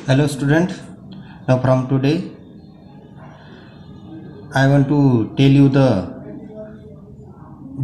Hello student, now from today I want to tell you the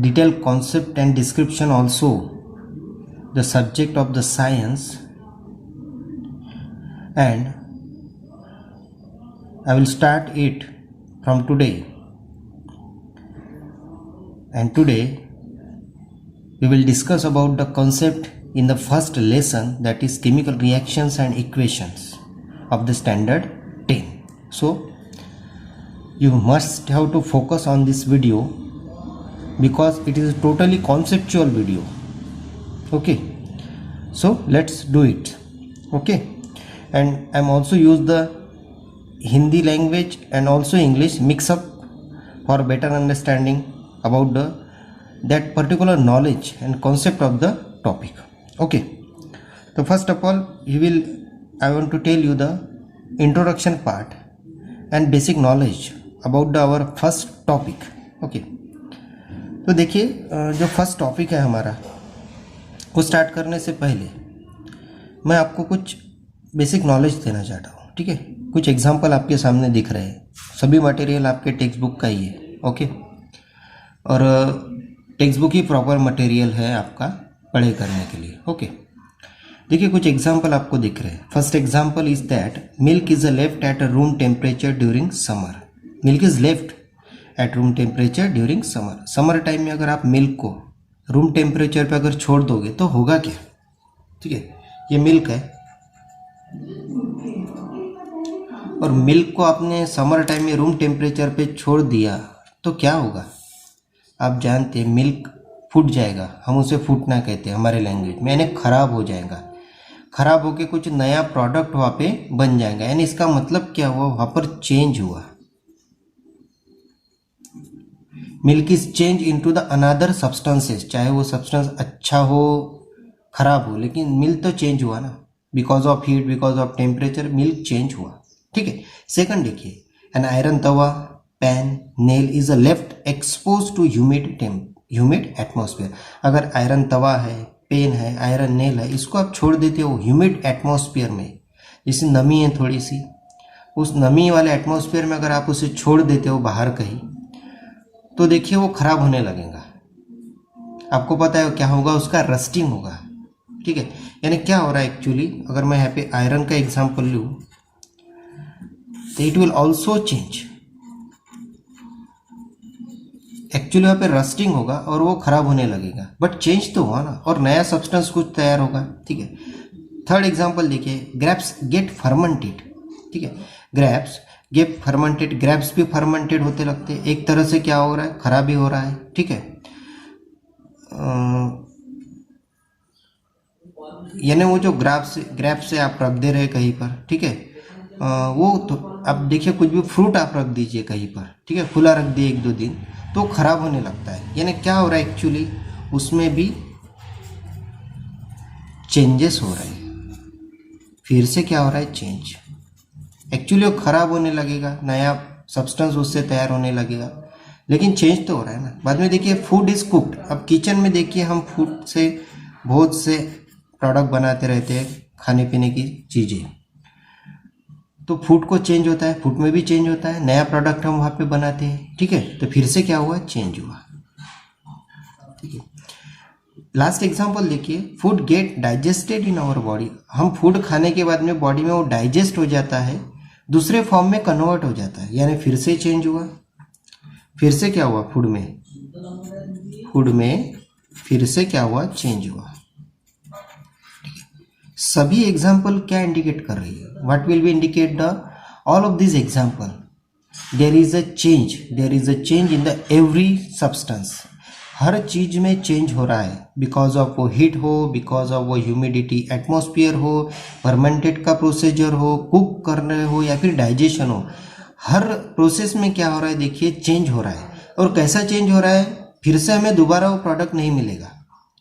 detailed concept and description, also the subject of the science, and I will start it from today. And today we will discuss about the concept in the first lesson, that is chemical reactions and equations of the standard 10. So you must have to focus on this video because it is a totally conceptual video. Okay, so let's do it. Okay, and I'm also use the Hindi language and also English mix up for better understanding about that particular knowledge and concept of the topic. Okay, so first of all I want to tell you the introduction part and basic knowledge about our first topic. Okay, तो देखिए जो first topic है हमारा, वो start करने से पहले मैं आपको कुछ बेसिक नॉलेज देना चाहता हूँ. ठीक है, कुछ एग्जांपल आपके सामने दिख रहे हैं. सभी मटेरियल आपके टेक्स्ट बुक का ही है. ओके, और टेक्स्ट बुक ही प्रॉपर मटेरियल है आपका पढ़ाई करने के लिए. ओके, देखिए कुछ एग्जांपल आपको दिख रहे हैं. First example is that milk is left at a room temperature during summer. Milk is left at room temperature during summer. Summer time में अगर आप मिल्क को रूम टेम्परेचर पे अगर छोड़ दोगे तो होगा क्या? ठीक है, ये मिल्क है और मिल्क को आपने समर टाइम में रूम टेम्परेचर पे छोड़ दिया तो क्या होगा? आप जानते हैं मिल्क फूट जाएगा. हम उसे फूटना कहते हैं हमारे लैंग्वेज में, यानी खराब हो जाएगा. खराब होके कुछ नया प्रोडक्ट वहाँ पे बन जाएगा. यानी इसका मतलब क्या हुआ? वहाँ पर चेंज हुआ. Milk is change into the another substances. चाहे वो सब्सटेंस अच्छा हो खराब हो, लेकिन मिल्क तो चेंज हुआ ना. Because of heat, because of temperature milk change हुआ. ठीक है. सेकंड देखिए, an iron tawa, pan, nail is left expose to humid atmosphere. अगर आयरन तवा है, पेन है, आयरन नेल है, इसको आप छोड़ देते हो ह्यूमिड एटमॉस्फेयर में, जैसे नमी है थोड़ी सी, उस नमी वाले एटमॉस्फेयर में अगर आप उसे छोड़ देते हो बाहर कहीं, तो देखिए वो खराब होने लगेगा. आपको पता है क्या होगा? उसका रस्टिंग होगा. ठीक है, यानी क्या हो रहा है एक्चुअली, अगर मैं यहाँ पे आयरन का एग्जांपल लूँ तो it will also change. Actually वहाँ पे रस्टिंग होगा और वो खराब होने लगेगा, बट चेंज तो हुआ ना, और नया सब्सटेंस कुछ तैयार होगा. ठीक है. थर्ड एग्जांपल देखिए, ग्रेप्स गेट फर्मेंटेड. ठीक है, ग्रेप्स गेट फर्मेंटेड. ग्रेप्स भी फर्मेंटेड होते लगते हैं. एक तरह से क्या हो रहा है? खराबी हो रहा है. ठीक है, यानी वो जो ग्रेप्स से आप रख दे रहे कहीं पर, ठीक है, वो तो अब देखिए कुछ भी फ्रूट आप रख दीजिए कहीं पर, ठीक है, खुला रख दिए 1-2 दिन तो खराब होने लगता है. यानी क्या हो रहा है एक्चुअली, उसमें भी चेंजेस हो रहे हैं. फिर से क्या हो रहा है? चेंज. एक्चुअली वो खराब होने लगेगा, नया सब्सटेंस उससे तैयार होने लगेगा, लेकिन चेंज तो हो रहा है ना. बाद में देखिए, फूड इज कुक्ड. अब किचन में देखिए हम फूड से बहुत से प्रोडक्ट बनाते रहते हैं, खाने पीने की चीज़ें. तो फूड को चेंज होता है, फूड में भी चेंज होता है, नया प्रोडक्ट हम वहाँ पे बनाते हैं. ठीक है, तो फिर से क्या हुआ? चेंज हुआ. ठीक है. लास्ट एग्जांपल देखिए, food get digested in our body. हम फूड खाने के बाद में बॉडी में वो डाइजेस्ट हो जाता है, दूसरे फॉर्म में कन्वर्ट हो जाता है, यानी फिर से चेंज हुआ. फिर से क्या हुआ? फूड में फिर से क्या हुआ? चेंज हुआ. सभी एग्जाम्पल क्या इंडिकेट कर रही है? What will be indicate the all of this example? There is a change in the every substance. हर चीज में चेंज हो रहा है, बिकॉज ऑफ वो हीट हो, बिकॉज ऑफ वो ह्यूमिडिटी एटमॉस्फेयर हो, फर्मेंटेड का प्रोसीजर हो, कुक करने हो, या फिर डाइजेशन हो. हर प्रोसेस में क्या हो रहा है? देखिए चेंज हो रहा है. और कैसा चेंज हो रहा है? फिर से हमें दोबारा वो प्रोडक्ट नहीं मिलेगा.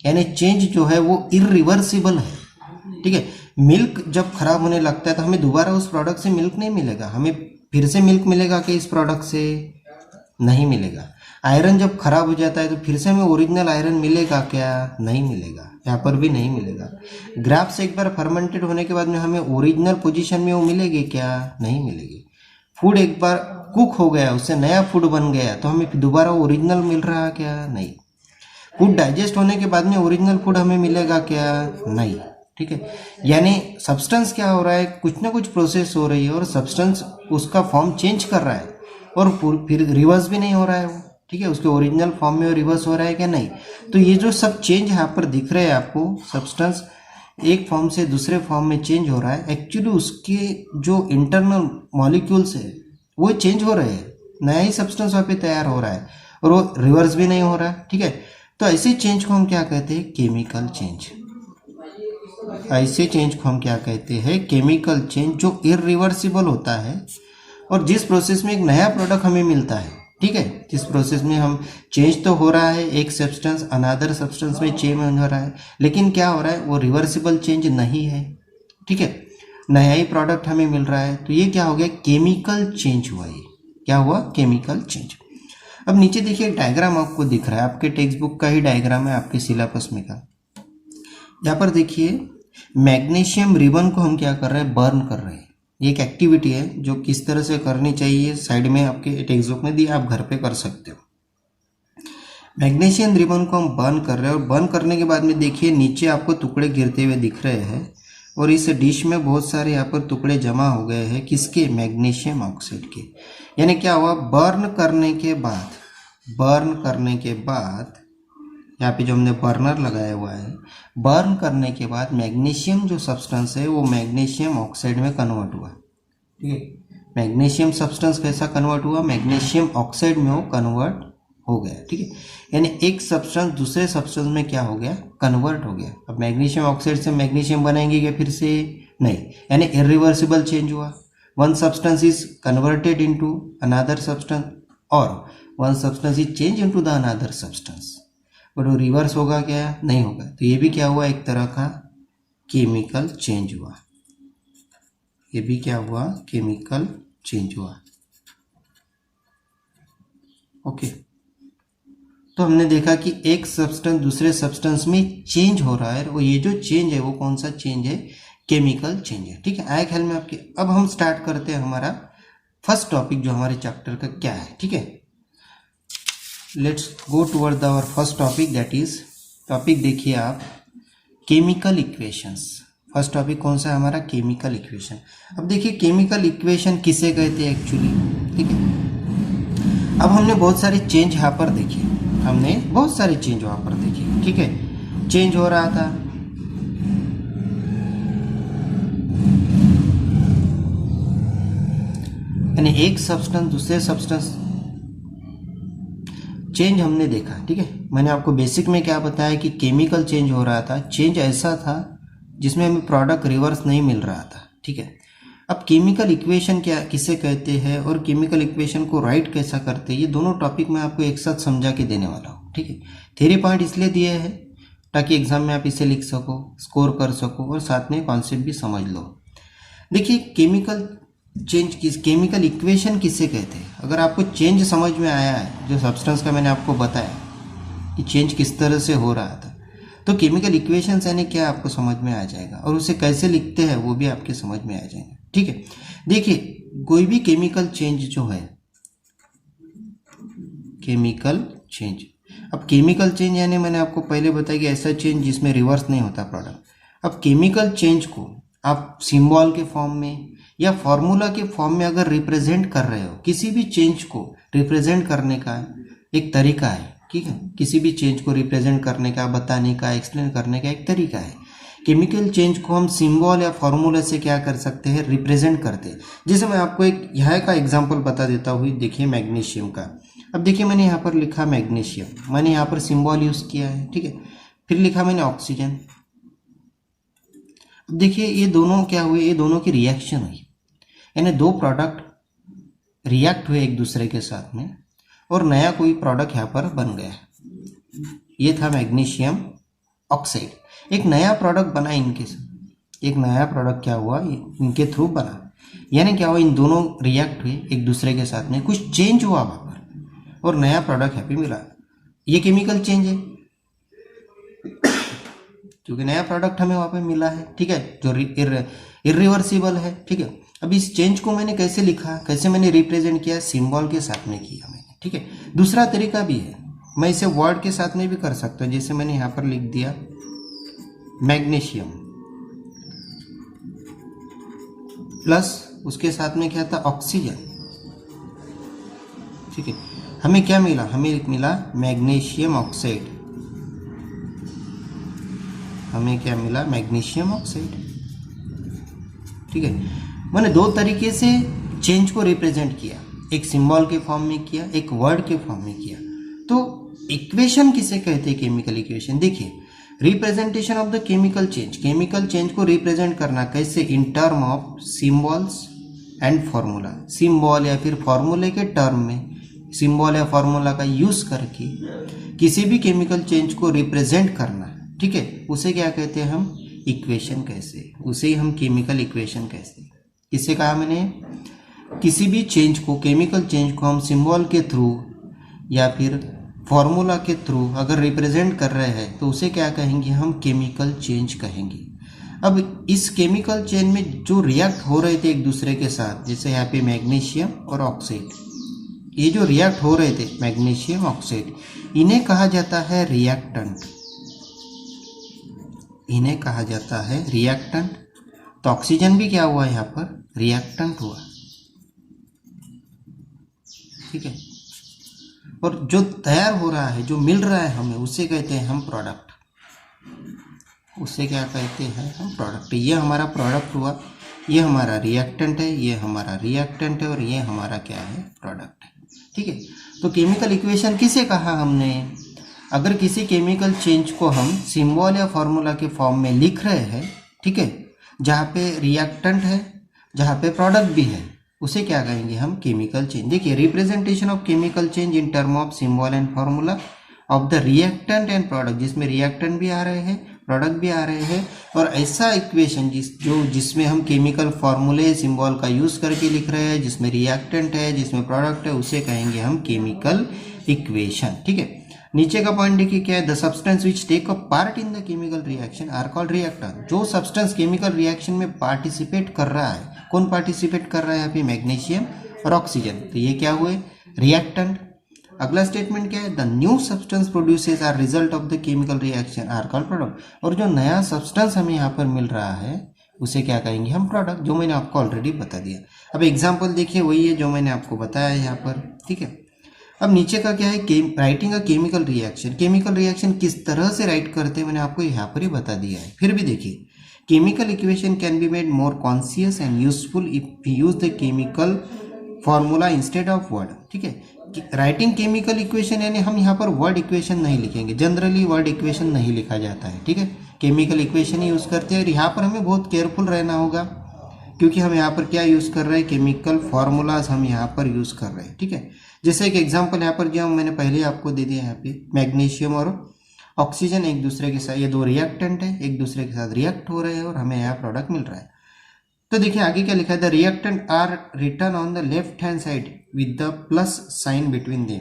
यानी चेंज जो है वो इरिवर्सिबल है. ठीक है, मिल्क जब खराब होने लगता है तो हमें दोबारा उस प्रोडक्ट से मिल्क नहीं मिलेगा. हमें फिर से मिल्क मिलेगा कि इस प्रोडक्ट से? नहीं मिलेगा. आयरन जब खराब हो जाता है तो फिर से हमें ओरिजिनल आयरन मिलेगा क्या? नहीं मिलेगा, यहाँ पर भी नहीं मिलेगा। ग्राफ्स एक बार फर्मेंटेड होने के बाद में हमें ओरिजिनल पोजीशन में वो मिलेगी क्या? नहीं मिलेगी। फूड एक बार कुक हो गया, उससे नया फूड बन गया, तो हमें दोबारा ओरिजिनल मिल रहा क्या? नहीं। फूड डाइजेस्ट होने के बाद में ओरिजिनल फूड हमें मिलेगा क्या? नहीं। ठीक है, यानी सब्सटेंस क्या हो रहा है, कुछ ना कुछ प्रोसेस हो रही है और सब्सटेंस उसका फॉर्म चेंज कर रहा है और फिर रिवर्स भी नहीं हो रहा है वो। ठीक है, उसके ओरिजिनल फॉर्म में रिवर्स हो रहा है क्या? नहीं। तो ये जो सब चेंज यहाँ पर दिख रहे हैं आपको, सब्सटेंस एक फॉर्म से दूसरे फॉर्म में चेंज हो रहा है, एक्चुअली उसके जो इंटरनल मॉलिक्यूल्स है वो चेंज हो रहे हैं, नया ही सब्सटेंस वहाँ पे तैयार हो रहा है और वो रिवर्स भी नहीं हो रहा है। ठीक है, तो ऐसे चेंज को हम क्या कहते हैं? Chemical change. ऐसे चेंज को हम क्या कहते हैं? केमिकल चेंज, जो इरिवर्सिबल होता है और जिस प्रोसेस में एक नया प्रोडक्ट हमें मिलता है। ठीक है, जिस प्रोसेस में हम चेंज तो हो रहा है, एक सब्सटेंस अनदर सब्सटेंस में चेंज हो रहा है, लेकिन क्या हो रहा है? वो रिवर्सिबल चेंज नहीं है। ठीक है, नया ही प्रोडक्ट हमें मिल रहा है, तो ये क्या हो गया? केमिकल चेंज हुआ। ये क्या हुआ? Chemical change. अब नीचे देखिए डायग्राम आपको दिख रहा है, आपके टेक्स्ट बुक का ही डायग्राम है, आपके सिलेबस में का। यहाँ पर देखिए मैग्नीशियम रिबन को हम क्या कर रहे हैं? बर्न कर रहे हैं। ये एक एक्टिविटी है जो किस तरह से करनी चाहिए, साइड में आपके टेक्स्ट बुक में दी, आप घर पे कर सकते हो। मैग्नीशियम रिबन को हम बर्न कर रहे हैं और बर्न करने के बाद में देखिए नीचे आपको टुकड़े गिरते हुए दिख रहे हैं और इस डिश में बहुत सारे यहाँ पर टुकड़े जमा हो गए हैं। किसके? मैग्नीशियम ऑक्साइड के। यानी क्या हुआ? बर्न करने के बाद यहाँ पे जो हमने बर्नर लगाया हुआ है, बर्न करने के बाद मैग्नीशियम जो सब्सटेंस है वो मैग्नीशियम ऑक्साइड में कन्वर्ट हुआ। ठीक है, मैग्नीशियम सब्सटेंस कैसा कन्वर्ट हुआ? मैग्नीशियम ऑक्साइड में वो कन्वर्ट हो गया। ठीक है, यानी एक सब्सटेंस दूसरे सब्सटेंस में क्या हो गया? कन्वर्ट हो गया। अब मैग्नीशियम ऑक्साइड से मैग्नीशियम बनाएंगे क्या फिर से? नहीं, यानी इरिवर्सिबल चेंज हुआ। One substance is converted into another substance और one substance is change into the another substance, but वो रिवर्स होगा क्या? नहीं होगा। तो ये भी क्या हुआ? एक तरह का केमिकल चेंज हुआ। ये भी क्या हुआ? केमिकल चेंज हुआ। ओके, तो हमने देखा कि एक सब्सटेंस दूसरे सब्सटेंस में चेंज हो रहा है और ये जो चेंज है वो कौन सा चेंज है? केमिकल चेंज है। ठीक है, आया ख्याल में आपके? अब हम स्टार्ट करते हैं हमारा फर्स्ट टॉपिक जो हमारे चैप्टर का क्या है। ठीक है, let's go toward our first topic, that is topic देखिए आप, केमिकल इक्वेशंस। फर्स्ट टॉपिक कौन सा है हमारा? Chemical equation. अब देखिए केमिकल इक्वेशन किसे कहते हैं एक्चुअली। ठीक है, अब हमने बहुत सारे चेंज यहाँ पर देखे, हमने बहुत सारे चेंज वहाँ पर देखे। ठीक है, चेंज हो रहा था, यानी एक सब्सटेंस दूसरे सब्सटेंस चेंज हमने देखा। ठीक है, मैंने आपको बेसिक में क्या बताया कि केमिकल चेंज हो रहा था। चेंज ऐसा था जिसमें हमें प्रोडक्ट रिवर्स नहीं मिल रहा था। ठीक है, अब केमिकल इक्वेशन क्या किसे कहते हैं और केमिकल इक्वेशन को राइट कैसा करते हैं, ये दोनों टॉपिक मैं आपको एक साथ समझा के देने वाला हूँ। ठीक है, थ्योरी पॉइंट इसलिए दिए हैं ताकि एग्जाम में आप इसे लिख सको, स्कोर कर सको और साथ में कॉन्सेप्ट भी समझ लो। देखिए केमिकल चेंज केमिकल इक्वेशन किसे कहते हैं। अगर आपको चेंज समझ में आया है, जो सब्सटेंस का मैंने आपको बताया कि चेंज किस तरह से हो रहा था, तो केमिकल इक्वेशंस यानी क्या आपको समझ में आ जाएगा और उसे कैसे लिखते हैं वो भी आपके समझ में आ जाएगा। ठीक है, देखिए कोई भी केमिकल चेंज जो है, केमिकल चेंज, अब केमिकल चेंज यानी मैंने आपको पहले बताया कि ऐसा चेंज जिसमें रिवर्स नहीं होता प्रोडक्ट। अब केमिकल चेंज को आप सिंबल के फॉर्म में या फॉर्मूला के फॉर्म में अगर रिप्रेजेंट कर रहे हो, किसी भी चेंज को रिप्रेजेंट करने का एक तरीका है। ठीक है, किसी भी चेंज को रिप्रेजेंट करने का, बताने का, एक्सप्लेन करने का एक तरीका है। केमिकल चेंज को हम सिंबल या फॉर्मूला से क्या कर सकते हैं? रिप्रेजेंट करते हैं। जैसे मैं आपको एक यहाँ का एग्जांपल बता देता हूँ, देखिए मैग्नीशियम का। अब देखिए मैंने यहाँ पर लिखा मैग्नीशियम, मैंने यहाँ पर सिंबल यूज किया है। ठीक है, फिर लिखा मैंने ऑक्सीजन। अब देखिए ये दोनों क्या हुए? ये दोनों की रिएक्शन हुई, यानी दो प्रोडक्ट रिएक्ट हुए एक दूसरे के साथ में और नया कोई प्रोडक्ट यहाँ पर बन गया। ये था मैग्नीशियम ऑक्साइड, एक नया प्रोडक्ट बना इनके साथ। एक नया प्रोडक्ट क्या हुआ? इनके थ्रू बना, यानी क्या हुआ? इन दोनों रिएक्ट हुए एक दूसरे के साथ में, कुछ चेंज हुआ वहाँ पर और नया प्रोडक्ट यहाँ पे मिला, ये केमिकल चेंज है क्योंकि नया प्रोडक्ट हमें वहाँ पे मिला है, ठीक है, जो इरिवर्सिबल है, ठीक है। अब इस चेंज को मैंने कैसे लिखा, कैसे मैंने रिप्रेजेंट किया, सिंबल के साथ में किया मैंने, ठीक है। दूसरा तरीका भी है, मैं इसे वर्ड के साथ में भी कर सकता हूँ, जैसे मैंने यहाँ पर लिख दिया मैग्नीशियम प्लस उसके साथ में क्या था, ऑक्सीजन, ठीक है। हमें क्या मिला, हमें मिला मैग्नीशियम ऑक्साइड, हमें क्या मिला, मैग्नीशियम ऑक्साइड, ठीक है। मैंने दो तरीके से चेंज को रिप्रेजेंट किया, एक सिंबल के फॉर्म में किया, एक वर्ड के फॉर्म में किया। तो इक्वेशन किसे कहते हैं, केमिकल इक्वेशन। देखिए, representation of the chemical change, chemical change को रिप्रेजेंट करना कैसे, in term of symbols and formula, symbol या फिर फॉर्मूले के टर्म में, सिंबल या फॉर्मूला का यूज करके किसी भी केमिकल चेंज को रिप्रेजेंट करना, ठीक है, उसे क्या कहते हैं हम, इक्वेशन कैसे, उसे हम केमिकल इक्वेशन कैसे। किससे कहा मैंने, किसी भी चेंज को, केमिकल चेंज को हम सिंबल के थ्रू या फिर फॉर्मूला के थ्रू अगर रिप्रेजेंट कर रहे हैं तो उसे क्या कहेंगे, हम केमिकल चेंज कहेंगे। अब इस केमिकल चेंज में जो रिएक्ट हो रहे थे एक दूसरे के साथ, जैसे यहाँ पे मैग्नीशियम और ऑक्साइड, ये जो रिएक्ट हो रहे थे मैग्नीशियम ऑक्साइड, इन्हें कहा जाता है रिएक्टेंट, इन्हें कहा जाता है रिएक्टेंट। तो ऑक्सीजन भी क्या हुआ, यहाँ पर रिएक्टेंट हुआ, ठीक है। और जो तैयार हो रहा है, जो मिल रहा है हमें, उसे कहते हैं हम प्रोडक्ट, उसे क्या कहते हैं हम प्रोडक्ट। ये हमारा प्रोडक्ट हुआ, ये हमारा रिएक्टेंट है, ये हमारा रिएक्टेंट है और ये हमारा क्या है, प्रोडक्ट है, ठीक है। तो केमिकल इक्वेशन किसे कहा हमने, अगर किसी केमिकल चेंज को हम सिंबल या फॉर्मूला के फॉर्म में लिख रहे हैं, ठीक है, जहाँ पे रिएक्टेंट है, जहाँ पे प्रोडक्ट भी है, उसे क्या कहेंगे हम, केमिकल चेंज। देखिए, representation of chemical change in term of symbol and formula of the reactant and product, जिसमें रिएक्टेंट भी आ रहे हैं, प्रोडक्ट भी आ रहे हैं, और ऐसा इक्वेशन जिसमें हम केमिकल फॉर्मूले सिंबल का यूज करके लिख रहे हैं, जिसमें रिएक्टेंट है, जिसमें प्रोडक्ट है, उसे कहेंगे हम केमिकल इक्वेशन, ठीक है। नीचे का पॉइंट देखिए क्या है, the substance which take a part in the chemical reaction are called reactant. जो सब्सटेंस केमिकल रिएक्शन में पार्टिसिपेट कर रहा है, कौन पार्टिसिपेट कर रहा है यहाँ पे, मैग्नीशियम और ऑक्सीजन, तो ये क्या हुए, रिएक्टेंट। अगला स्टेटमेंट क्या है, the new substance produces are result of the chemical reaction are called product. और जो नया सब्सटेंस हमें यहाँ पर मिल रहा है उसे क्या कहेंगे हम, प्रोडक्ट, जो मैंने आपको ऑलरेडी बता दिया। अब एग्जाम्पल देखिए, वही है जो मैंने आपको बताया है यहाँ पर, ठीक है। अब नीचे का क्या है, writing a chemical reaction, chemical reaction किस तरह से राइट करते हैं मैंने आपको यहाँ पर ही बता दिया है। फिर भी देखिए, chemical equation can be made more conscious and useful if use the chemical formula instead of word, ठीक है। राइटिंग केमिकल इक्वेशन यानी हम यहाँ पर वर्ड इक्वेशन नहीं लिखेंगे, जनरली वर्ड इक्वेशन नहीं लिखा जाता है, ठीक है, केमिकल इक्वेशन ही यूज करते हैं। और यहाँ पर हमें बहुत केयरफुल रहना होगा, क्योंकि हम यहाँ पर क्या यूज कर रहे हैं, केमिकल फॉर्मूलाज हम यहाँ पर यूज कर रहे हैं, ठीक है। जैसे एक एग्जांपल यहाँ पर जो मैंने पहले आपको दे दिया, यहाँ पे मैग्नीशियम और ऑक्सीजन एक दूसरे के साथ, ये दो रिएक्टेंट है, एक दूसरे के साथ रिएक्ट हो रहे हैं और हमें यहाँ प्रोडक्ट मिल रहा है। तो देखिए आगे क्या लिखा है, the reactant are written on the left hand side with the plus sign between them.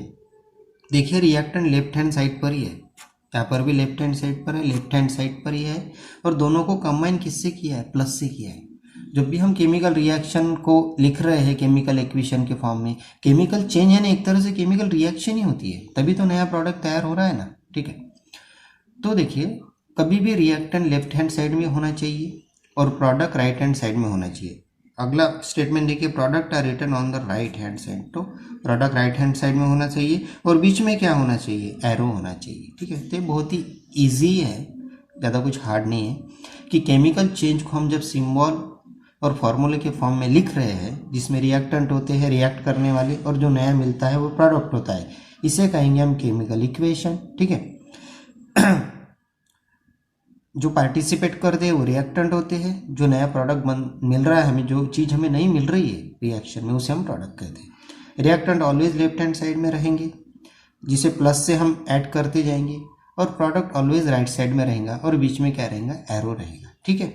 देखिए रिएक्टेंट लेफ्ट हैंड साइड पर ही है, यहाँ पर भी लेफ्ट हैंड साइड पर है, लेफ्ट हैंड साइड पर ही है, और दोनों को कंबाइन किससे किया है, प्लस से किया है। जब भी हम केमिकल रिएक्शन को लिख रहे हैं केमिकल इक्वेशन के फॉर्म में, केमिकल चेंज है ना, एक तरह से केमिकल रिएक्शन ही होती है, तभी तो नया प्रोडक्ट तैयार हो रहा है ना, ठीक है। तो देखिए, कभी भी रिएक्टेंट लेफ्ट हैंड साइड में होना चाहिए और प्रोडक्ट राइट हैंड साइड में होना चाहिए। अगला स्टेटमेंट देखिए, product are written on the right hand side, तो प्रोडक्ट राइट हैंड साइड में होना चाहिए और बीच में क्या होना चाहिए, एरो होना चाहिए, ठीक है। तो बहुत ही ईजी है, ज़्यादा कुछ हार्ड नहीं है कि केमिकल चेंज को हम जब सिंबल और फॉर्मूले के फॉर्म में लिख रहे हैं, जिसमें रिएक्टेंट होते हैं रिएक्ट करने वाले, और जो नया मिलता है वो प्रोडक्ट होता है, इसे कहेंगे हम केमिकल इक्वेशन, ठीक है। जो पार्टिसिपेट करते हैं वो रिएक्टेंट होते हैं, जो नया प्रोडक्ट मिल रहा है हमें, जो चीज़ हमें नहीं मिल रही है रिएक्शन में, उसे हम प्रोडक्ट कहते हैं। Reactant always left hand side में रहेंगे, जिसे प्लस से हम ऐड करते जाएंगे, और प्रोडक्ट ऑलवेज राइट साइड में रहेगा और बीच में क्या रहेगा, एरो रहेगा, ठीक है।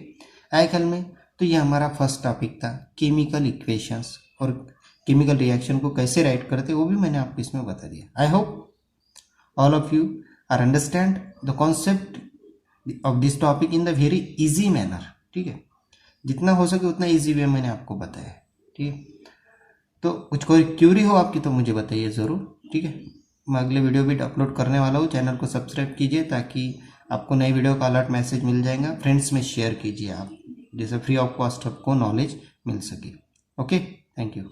आए ख्याल में। तो ये हमारा फर्स्ट टॉपिक था, केमिकल इक्वेशंस और केमिकल रिएक्शन को कैसे राइट करते वो भी मैंने आपको इसमें बता दिया। I hope all of you are understand the concept of this topic in the very easy manner. ठीक है, जितना हो सके उतना इजी वे मैंने आपको बताया। ठीक है, तो कुछ कोई क्यूरी हो आपकी तो मुझे बताइए ज़रूर। ठीक है, मैं अगले वीडियो भी अपलोड करने वाला हूँ। चैनल को सब्सक्राइब कीजिए ताकि आपको नई वीडियो का अलर्ट मैसेज मिल जाएगा। फ्रेंड्स में शेयर कीजिए आप, जैसे फ्री ऑफ कॉस्ट आपको नॉलेज मिल सके। Okay, thank you.